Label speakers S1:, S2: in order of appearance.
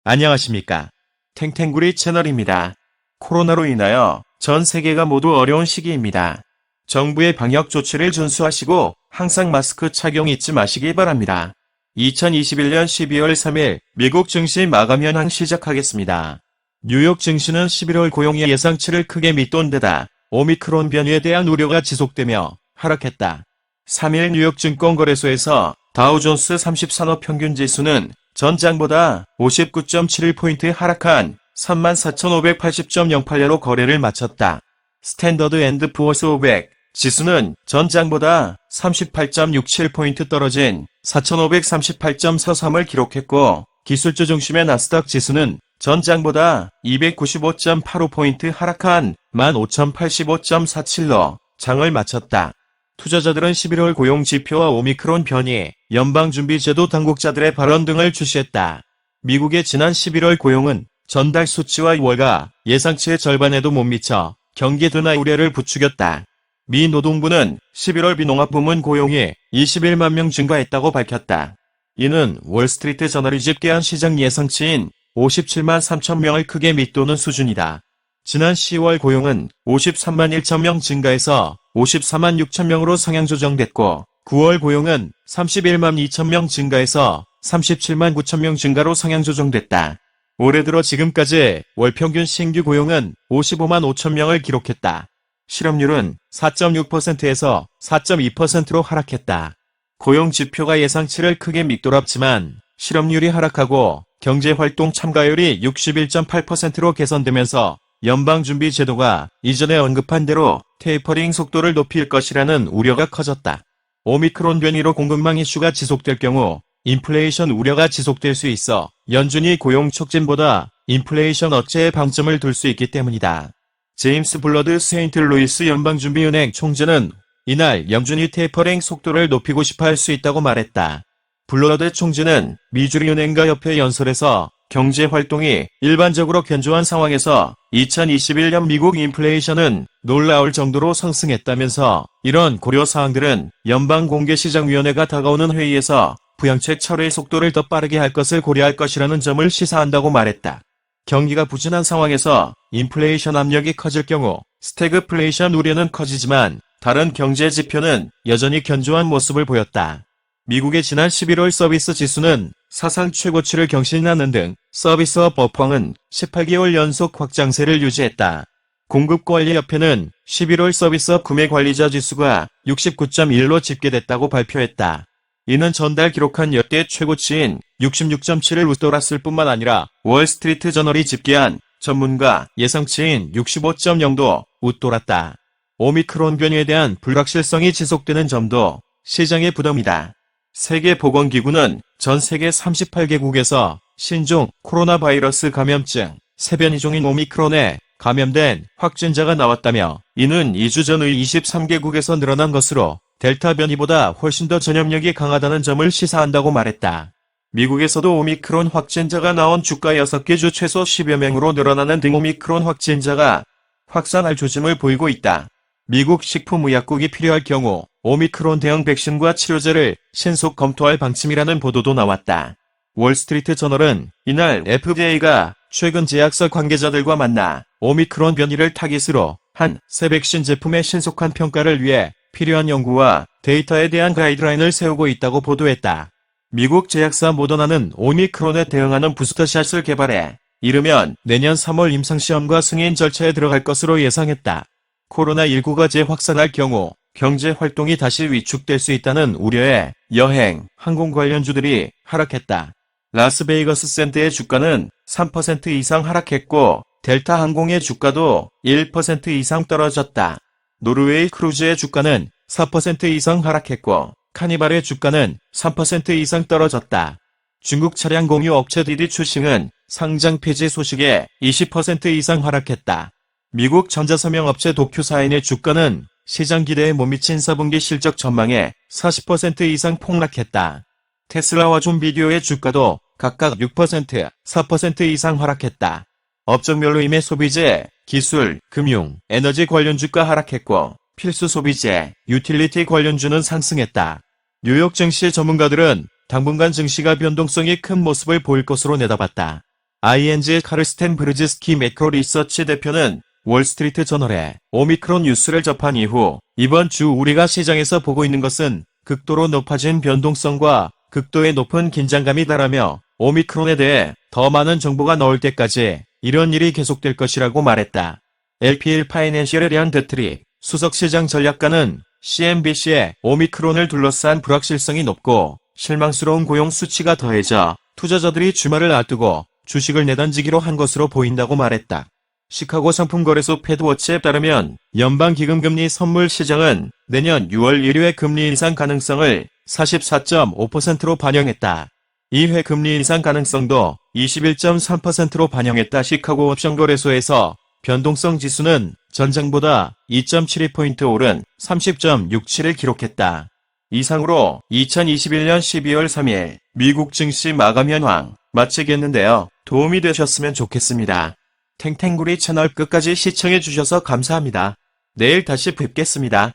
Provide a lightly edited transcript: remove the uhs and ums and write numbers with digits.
S1: 안녕하십니까. 탱탱구리 채널입니다. 코로나로 인하여 전 세계가 모두 어려운 시기입니다. 정부의 방역 조치를 준수하시고 항상 마스크 착용 잊지 마시기 바랍니다. 2021년 12월 3일 미국 증시 마감 현황 시작하겠습니다. 뉴욕 증시는 11월 고용 예상치를 크게 밑돈 데다 오미크론 변이에 대한 우려가 지속되며 하락했다. 3일 뉴욕 증권거래소에서 다우존스 30산업 평균 지수는 전장보다 59.71포인트 하락한 34,580.08로 거래를 마쳤다. 스탠더드 앤드 푸어스 500 지수는 전장보다 38.67포인트 떨어진 4,538.43을 기록했고, 기술주 중심의 나스닥 지수는 전장보다 295.85포인트 하락한 15,085.47로 장을 마쳤다. 투자자들은 11월 고용 지표와 오미크론 변이, 연방준비제도 당국자들의 발언 등을 주시했다. 미국의 지난 11월 고용은 전달 수치와 월가 예상치의 절반에도 못 미쳐 경기 둔화 우려를 부추겼다. 미 노동부는 11월 비농업 부문 고용이 21만 명 증가했다고 밝혔다. 이는 월스트리트 저널이 집계한 시장 예상치인 57만 3천 명을 크게 밑도는 수준이다. 지난 10월 고용은 53만 1천 명 증가해서 54만 6천 명으로 상향 조정됐고, 9월 고용은 31만 2천 명 증가해서 37만 9천 명 증가로 상향 조정됐다. 올해 들어 지금까지 월 평균 신규 고용은 55만 5천 명을 기록했다. 실업률은 4.6%에서 4.2%로 하락했다. 고용 지표가 예상치를 크게 밑돌았지만 실업률이 하락하고 경제활동 참가율이 61.8%로 개선되면서 연방준비제도가 이전에 언급한 대로 테이퍼링 속도를 높일 것이라는 우려가 커졌다. 오미크론 변이로 공급망 이슈가 지속될 경우 인플레이션 우려가 지속될 수 있어 연준이 고용 촉진보다 인플레이션 억제에 방점을 둘 수 있기 때문이다. 제임스 블러드 세인트루이스 연방준비은행 총재는 이날 연준이 테이퍼링 속도를 높이고 싶어 할 수 있다고 말했다. 블러드 총재는 미주리 은행가 협회 연설에서 경제활동이 일반적으로 견조한 상황에서 2021년 미국 인플레이션은 놀라울 정도로 상승했다면서 이런 고려사항들은 연방공개시장위원회가 다가오는 회의에서 부양책 철회 속도를 더 빠르게 할 것을 고려할 것이라는 점을 시사한다고 말했다. 경기가 부진한 상황에서 인플레이션 압력이 커질 경우 스태그플레이션 우려는 커지지만 다른 경제 지표는 여전히 견조한 모습을 보였다. 미국의 지난 11월 서비스 지수는 사상 최고치를 경신하는 등 서비스업 업황은 18개월 연속 확장세를 유지했다. 공급관리협회는 11월 서비스업 구매관리자 지수가 69.1로 집계됐다고 발표했다. 이는 전달 기록한 역대 최고치인 66.7을 웃돌았을 뿐만 아니라 월스트리트 저널이 집계한 전문가 예상치인 65.0도 웃돌았다. 오미크론 변이에 대한 불확실성이 지속되는 점도 시장의 부담이다. 세계보건기구는 전 세계 38개국에서 신종 코로나 바이러스 감염증 세변이종인 오미크론에 감염된 확진자가 나왔다며 이는 2주 전의 23개국에서 늘어난 것으로 델타 변이보다 훨씬 더 전염력이 강하다는 점을 시사한다고 말했다. 미국에서도 오미크론 확진자가 나온 주가 6개 주 최소 10여 명으로 늘어나는 등 오미크론 확진자가 확산할 조짐을 보이고 있다. 미국 식품의약국이 필요할 경우 오미크론 대응 백신과 치료제를 신속 검토할 방침이라는 보도도 나왔다. 월스트리트 저널은 이날 FDA가 최근 제약사 관계자들과 만나 오미크론 변이를 타깃으로 한 새 백신 제품의 신속한 평가를 위해 필요한 연구와 데이터에 대한 가이드라인을 세우고 있다고 보도했다. 미국 제약사 모더나는 오미크론에 대응하는 부스터샷을 개발해 이르면 내년 3월 임상시험과 승인 절차에 들어갈 것으로 예상했다. 코로나19가 재확산할 경우 경제활동이 다시 위축될 수 있다는 우려에 여행, 항공 관련주들이 하락했다. 라스베이거스 샌드의 주가는 3% 이상 하락했고 델타 항공의 주가도 1% 이상 떨어졌다. 노르웨이 크루즈의 주가는 4% 이상 하락했고 카니발의 주가는 3% 이상 떨어졌다. 중국 차량 공유 업체 디디 추싱은 상장 폐지 소식에 20% 이상 하락했다. 미국 전자서명 업체 도큐사인의 주가는 시장 기대에 못 미친 4분기 실적 전망에 40% 이상 폭락했다. 테슬라와 존비디오의 주가도 각각 6%, 4% 이상 하락했다. 업종별로 임의 소비재, 기술, 금융, 에너지 관련 주가 하락했고 필수 소비재, 유틸리티 관련주는 상승했다. 뉴욕 증시 전문가들은 당분간 증시가 변동성이 큰 모습을 보일 것으로 내다봤다. ING 카르스텐 브르즈스키 매크로 리서치 대표는 월스트리트 저널에 오미크론 뉴스를 접한 이후 이번 주 우리가 시장에서 보고 있는 것은 극도로 높아진 변동성과 극도의 높은 긴장감이다라며 오미크론에 대해 더 많은 정보가 나올 때까지 이런 일이 계속될 것이라고 말했다. LPL 파이낸셜의 리안 데트리 수석시장 전략가는 CNBC에 오미크론을 둘러싼 불확실성이 높고 실망스러운 고용 수치가 더해져 투자자들이 주말을 앞두고 주식을 내던지기로 한 것으로 보인다고 말했다. 시카고 상품거래소 패드워치에 따르면 연방기금금리 선물 시장은 내년 6월 1회 금리 인상 가능성을 44.5%로 반영했다. 2회 금리 인상 가능성도 21.3%로 반영했다. 시카고 옵션거래소에서 변동성 지수는 전장보다 2.72포인트 오른 30.67을 기록했다. 이상으로 2021년 12월 3일 미국 증시 마감 현황 마치겠는데요. 도움이 되셨으면 좋겠습니다. 탱탱구리 채널 끝까지 시청해주셔서 감사합니다. 내일 다시 뵙겠습니다.